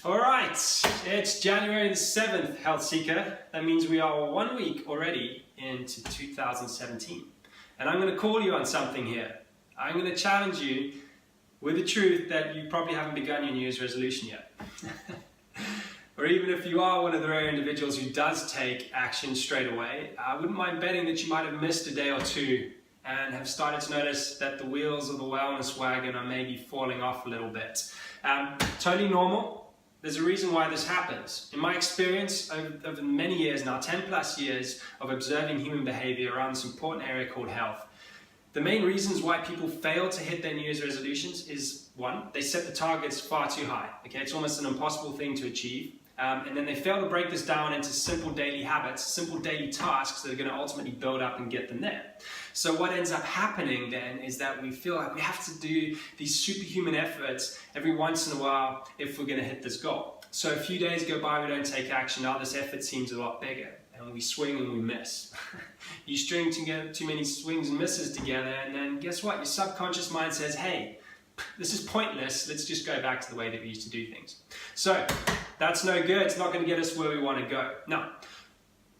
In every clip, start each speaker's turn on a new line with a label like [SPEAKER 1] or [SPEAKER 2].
[SPEAKER 1] All right, it's January the 7th, Health Seeker. That means we are 1 week already into 2017. And I'm going to call you on something here. I'm going to challenge you with the truth that you probably haven't begun your New Year's resolution yet. Or even if you are one of the rare individuals who does take action straight away, I wouldn't mind betting that you might have missed a day or two and have started to notice that the wheels of the wellness wagon are maybe falling off a little bit. Totally normal. There's a reason why this happens. In my experience over many years now, 10 plus years of observing human behavior around this important area called health, the main reasons why people fail to hit their New Year's resolutions is, one, they set the targets far too high. Okay, it's almost an impossible thing to achieve. And then they fail to break this down into simple daily habits, simple daily tasks that are going to ultimately build up and get them there. So what ends up happening then is that we feel like we have to do these superhuman efforts every once in a while if we're going to hit this goal. So a few days go by, we don't take action, now this effort seems a lot bigger, and we swing and we miss. You string together too many swings and misses together, and then guess what? Your subconscious mind says, hey, this is pointless, let's just go back to the way that we used to do things. So that's no good, it's not going to get us where we want to go. Now,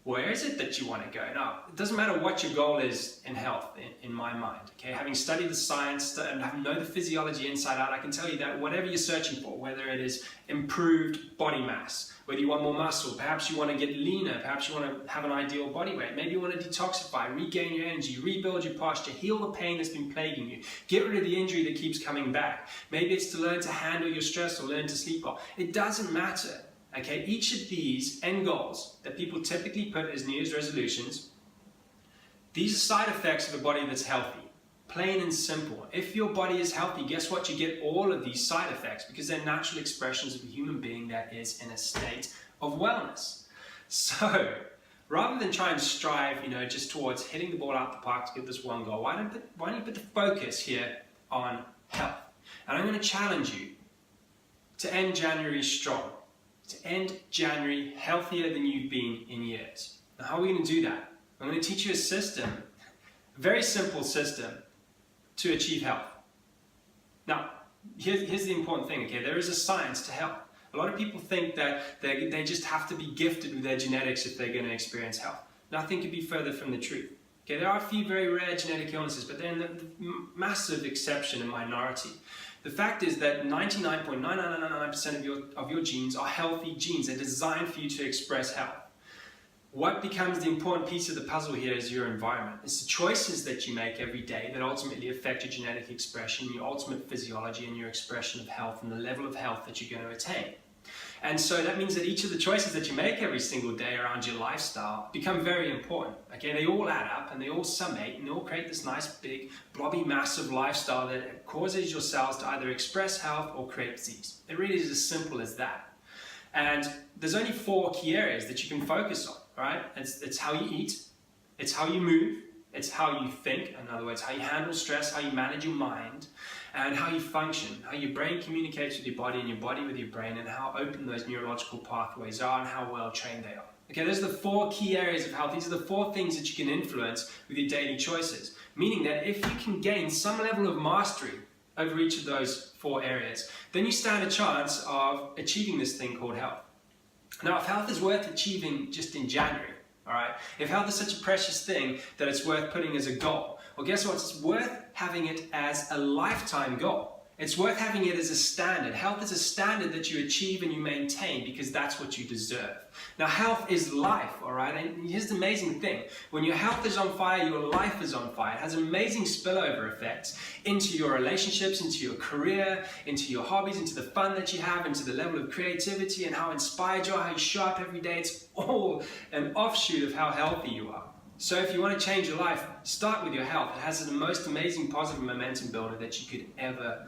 [SPEAKER 1] where is it that you want to go? Now, it doesn't matter what your goal is in health, in my mind. Okay, having studied the science and having known the physiology inside out, I can tell you that whatever you're searching for, whether it is improved body mass, whether you want more muscle, perhaps you want to get leaner, perhaps you want to have an ideal body weight, maybe you want to detoxify, regain your energy, rebuild your posture, heal the pain that's been plaguing you, get rid of the injury that keeps coming back. Maybe it's to learn to handle your stress or learn to sleep well. It doesn't matter. Okay, each of these end goals that people typically put as New Year's resolutions, these are side effects of a body that's healthy. Plain and simple. If your body is healthy, guess what? You get all of these side effects because they're natural expressions of a human being that is in a state of wellness. So, rather than try and strive, just towards hitting the ball out the park to get this one goal, why don't you put the focus here on health? And I'm going to challenge you to end January strong. To end January healthier than you've been in years. Now, how are we going to do that? I'm going to teach you a system, a very simple system to achieve health. Now, here's the important thing, okay? There is a science to health. A lot of people think that they just have to be gifted with their genetics if they're going to experience health. Nothing could be further from the truth. Okay, there are a few very rare genetic illnesses, but they're the massive exception and minority. The fact is that 99.9999% of your genes are healthy genes. They're designed for you to express health. What becomes the important piece of the puzzle here is your environment. It's the choices that you make every day that ultimately affect your genetic expression, your ultimate physiology, and your expression of health and the level of health that you're going to attain. And so that means that each of the choices that you make every single day around your lifestyle become very important. Okay, they all add up and they all summate and they all create this nice big blobby massive lifestyle that causes your cells to either express health or create disease. It really is as simple as that. And there's only 4 key areas that you can focus on, right? It's how you eat, it's how you move, it's how you think, in other words, how you handle stress, how you manage your mind, and how you function, how your brain communicates with your body and your body with your brain, and how open those neurological pathways are and how well trained they are. Okay, those are the 4 key areas of health. These are the 4 things that you can influence with your daily choices. Meaning that if you can gain some level of mastery over each of those 4 areas, then you stand a chance of achieving this thing called health. Now, if health is worth achieving just in January, all right, if health is such a precious thing that it's worth putting as a goal, well, guess what? It's worth having it as a lifetime goal. It's worth having it as a standard. Health is a standard that you achieve and you maintain because that's what you deserve. Now, health is life, all right? And here's the amazing thing. When your health is on fire, your life is on fire. It has amazing spillover effects into your relationships, into your career, into your hobbies, into the fun that you have, into the level of creativity and how inspired you are, how you show up every day. It's all an offshoot of how healthy you are. So if you want to change your life, start with your health. It has the most amazing positive momentum builder that you could ever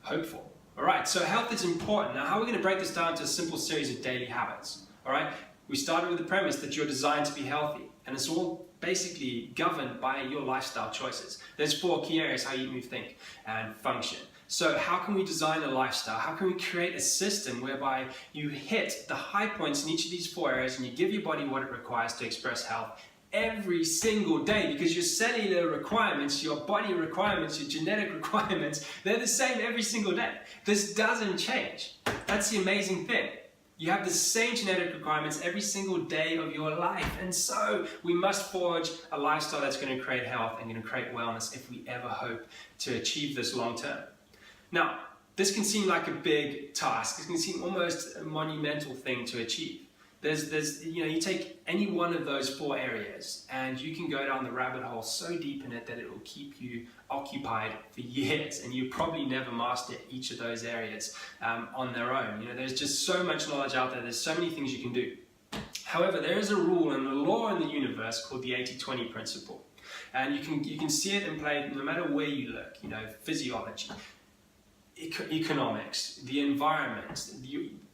[SPEAKER 1] hope for. All right, so health is important. Now, how are we going to break this down to a simple series of daily habits? All right, we started with the premise that you're designed to be healthy, and it's all basically governed by your lifestyle choices. There's 4 key areas: how you eat, move, think, and function. So how can we design a lifestyle? How can we create a system whereby you hit the high points in each of these 4 areas and you give your body what it requires to express health every single day? Because your cellular requirements, your body requirements, your genetic requirements, they're the same every single day. This doesn't change. That's the amazing thing. You have the same genetic requirements every single day of your life. And so we must forge a lifestyle that's going to create health and going to create wellness if we ever hope to achieve this long term. Now, this can seem like a big task. This can seem almost a monumental thing to achieve. You take any one of those 4 areas and you can go down the rabbit hole so deep in it that it will keep you occupied for years, and you probably never master each of those areas on their own. There's just so much knowledge out there. There's so many things you can do. However, there is a rule and a law in the universe called the 80-20 principle, and you can see it in play no matter where you look. Physiology, economics, the environment,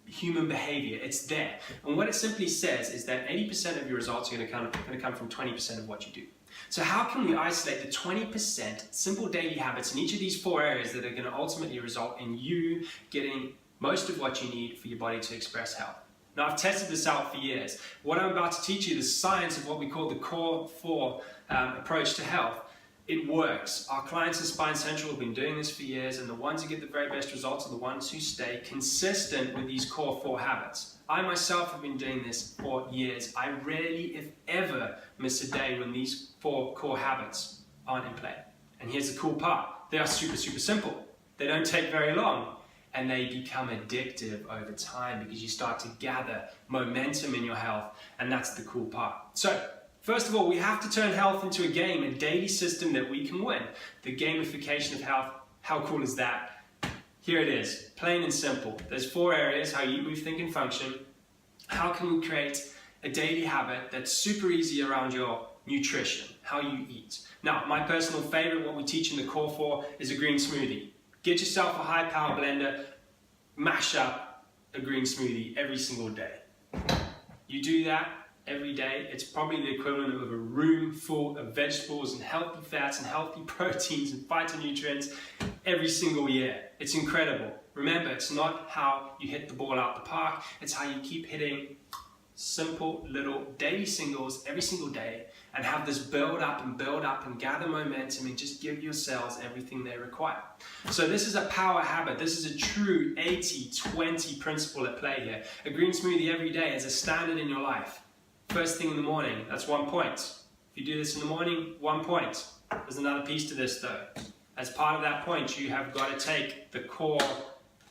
[SPEAKER 1] human behavior, it's there. And what it simply says is that 80% of your results are going to come from 20% of what you do. So how can we isolate the 20% simple daily habits in each of these 4 areas that are going to ultimately result in you getting most of what you need for your body to express health? Now, I've tested this out for years. What I'm about to teach you, the science of what we call the core 4 approach to health, it works. Our clients at SpineCentral have been doing this for years, and the ones who get the very best results are the ones who stay consistent with these core 4 habits. I myself have been doing this for years. I rarely, if ever, miss a day when these 4 core habits aren't in play. And here's the cool part. They are super, super simple. They don't take very long, and they become addictive over time because you start to gather momentum in your health, and that's the cool part. So, first of all, we have to turn health into a game, a daily system that we can win. The gamification of health, how cool is that? Here it is, plain and simple. There's 4 areas: how you eat, move, think, and function. How can we create a daily habit that's super easy around your nutrition, how you eat? Now, my personal favorite, what we teach in the core 4, is a green smoothie. Get yourself a high power blender, mash up a green smoothie every single day. You do that every day, it's probably the equivalent of a room full of vegetables and healthy fats and healthy proteins and phytonutrients every single year. It's incredible. Remember, it's not how you hit the ball out the park, it's how you keep hitting simple little daily singles every single day and have this build up and gather momentum and just give your cells everything they require. So this is a power habit. This is a true 80-20 principle at play here. A green smoothie every day is a standard in your life. First thing in the morning, that's 1 point. If you do this in the morning, 1 point. There's another piece to this though. As part of that point, you have got to take the core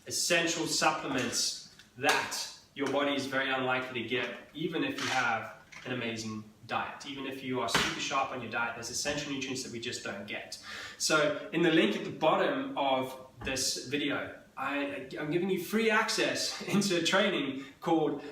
[SPEAKER 1] essential supplements that your body is very unlikely to get, even if you have an amazing diet. Even if you are super sharp on your diet, there's essential nutrients that we just don't get. So in the link at the bottom of this video, I'm giving you free access into a training called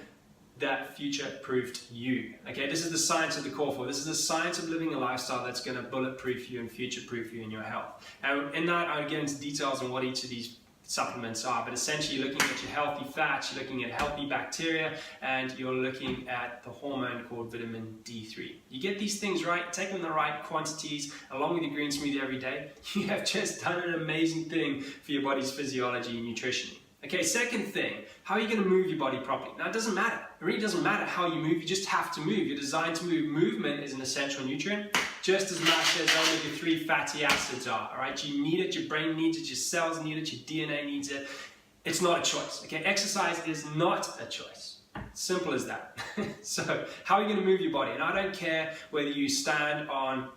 [SPEAKER 1] That Future-Proofed You. Okay, this is the science of the core 4. This is the science of living a lifestyle that's going to bulletproof you and future-proof you in your health. And in that, I'll get into details on what each of these supplements are, but essentially you're looking at your healthy fats, you're looking at healthy bacteria, and you're looking at the hormone called vitamin D3. You get these things right, take them in the right quantities, along with your green smoothie every day, you have just done an amazing thing for your body's physiology and nutrition. Okay, second thing, how are you going to move your body properly? Now, it doesn't matter. It really doesn't matter how you move. You just have to move. You're designed to move. Movement is an essential nutrient, just as much as omega-3 fatty acids are. All right, you need it. Your brain needs it. Your cells need it. Your DNA needs it. It's not a choice. Okay, exercise is not a choice. Simple as that. So, how are you going to move your body? And I don't care whether you stand on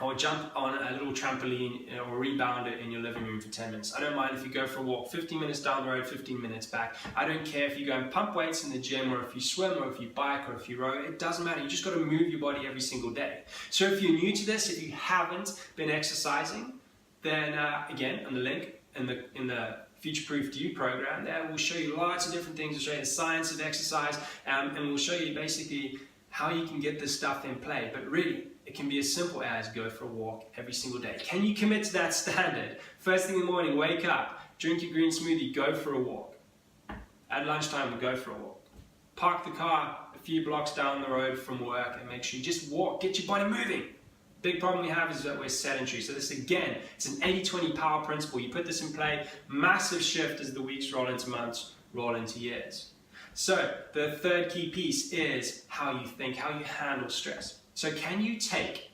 [SPEAKER 1] or jump on a little trampoline or rebounder in your living room for 10 minutes. I don't mind if you go for a walk 15 minutes down the road, 15 minutes back. I don't care if you go and pump weights in the gym or if you swim or if you bike or if you row. It doesn't matter. You just got to move your body every single day. So if you're new to this, if you haven't been exercising, then again, on the link in the Future-Proofed You program, there we'll show you lots of different things. We'll show you the science of exercise and we'll show you basically how you can get this stuff in play. But really, it can be as simple as go for a walk every single day. Can you commit to that standard? First thing in the morning, wake up, drink your green smoothie, go for a walk. At lunchtime, go for a walk. Park the car a few blocks down the road from work and make sure you just walk, get your body moving. Big problem we have is that we're sedentary. So this again, it's an 80-20 power principle. You put this in play, massive shift as the weeks roll into months, roll into years. So the third key piece is how you think, how you handle stress. So can you take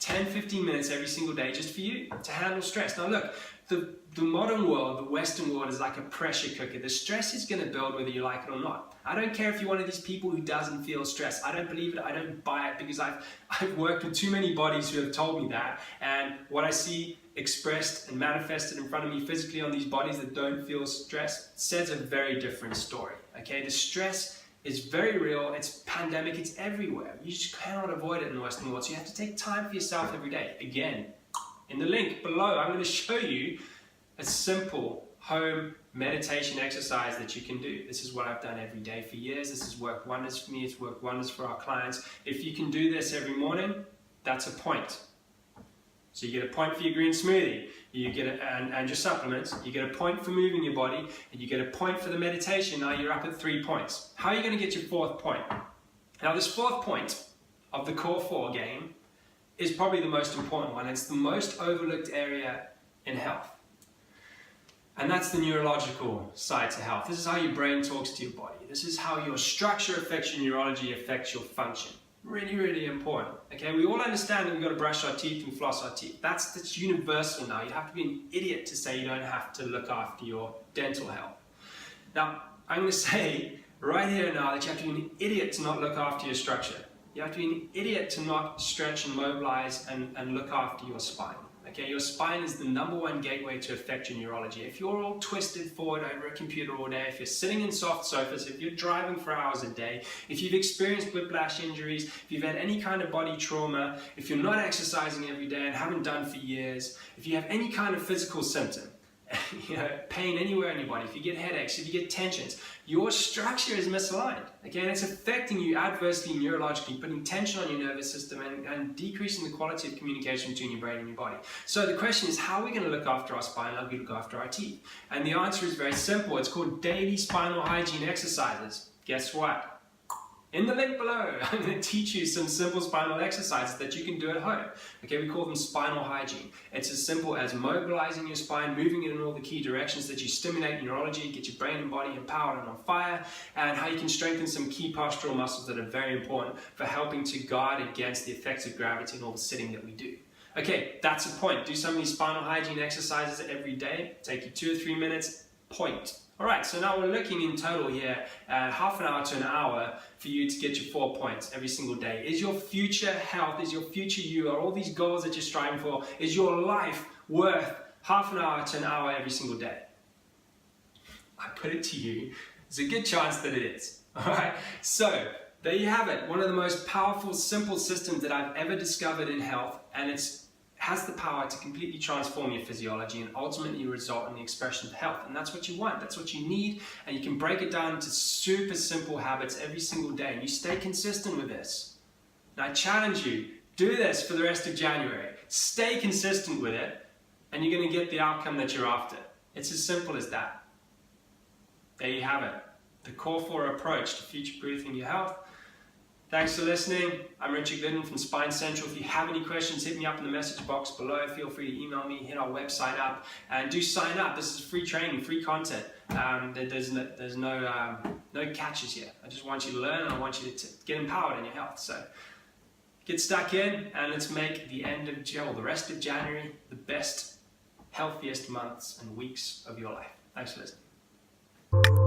[SPEAKER 1] 10-15 minutes every single day just for you to handle stress? Now look, the the modern world, the Western world, is like a pressure cooker. The stress is going to build whether you like it or not. I don't care if you're one of these people who doesn't feel stress. I don't believe it. I don't buy it, because I've worked with too many bodies who have told me that. And what I see expressed and manifested in front of me physically on these bodies that don't feel stress says a very different story. Okay, the stress is very real. It's pandemic. It's everywhere. You just cannot avoid it in the Western world. So you have to take time for yourself every day. Again, in the link below, I'm going to show you a simple home meditation exercise that you can do. This is what I've done every day for years. This has worked wonders for me. It's worked wonders for our clients. If you can do this every morning, that's a point. So you get a point for your green smoothie, you get and your supplements, you get a point for moving your body, and you get a point for the meditation. Now you're up at 3 points. How are you going to get your 4th point? Now this 4th point of the core 4 game is probably the most important one. It's the most overlooked area in health. And that's the neurological side to health. This is how your brain talks to your body. This is how your structure affects your neurology, affects your function. Really, really important. Okay, we all understand that we've got to brush our teeth and floss our teeth. That's universal now. You'd have to be an idiot to say you don't have to look after your dental health. Now, I'm going to say right here now that you have to be an idiot to not look after your structure. You have to be an idiot to not stretch and mobilize and look after your spine. Okay, your spine is the #1 gateway to affect your neurology. If you're all twisted forward over a computer all day, if you're sitting in soft sofas, if you're driving for hours a day, if you've experienced whiplash injuries, if you've had any kind of body trauma, if you're not exercising every day and haven't done for years, if you have any kind of physical symptom, pain anywhere in your body, if you get headaches, if you get tensions, your structure is misaligned, okay, and it's affecting you adversely neurologically, putting tension on your nervous system and decreasing the quality of communication between your brain and your body. So the question is, how are we going to look after our spine like we look after our teeth? And the answer is very simple. It's called daily spinal hygiene exercises. Guess what? In the link below, I'm going to teach you some simple spinal exercises that you can do at home. Okay, we call them spinal hygiene. It's as simple as mobilizing your spine, moving it in all the key directions that you stimulate neurology, get your brain and body empowered and on fire, and how you can strengthen some key postural muscles that are very important for helping to guard against the effects of gravity and all the sitting that we do. Okay, that's a point. Do some of these spinal hygiene exercises every day. Take you 2 or 3 minutes, point. All right, so now we're looking in total here at half an hour to an hour for you to get your 4 points every single day. Is your future health, is your future you, are all these goals that you're striving for, is your life worth half an hour to an hour every single day? I put it to you, there's a good chance that it is. All right, so there you have it. One of the most powerful, simple systems that I've ever discovered in health, and it has the power to completely transform your physiology and ultimately result in the expression of health. And that's what you want, that's what you need, and you can break it down into super simple habits every single day, and you stay consistent with this. And I challenge you, do this for the rest of January. Stay consistent with it, and you're going to get the outcome that you're after. It's as simple as that. There you have it. The Core 4 approach to future-proofing your health. Thanks for listening. I'm Richard Glidden from SpineCentral. If you have any questions, hit me up in the message box below. Feel free to email me, hit our website up, and do sign up. This is free training, free content. There's no catches here. I just want you to learn, and I want you to get empowered in your health. So get stuck in, and let's make the rest of January the best, healthiest months and weeks of your life. Thanks for listening.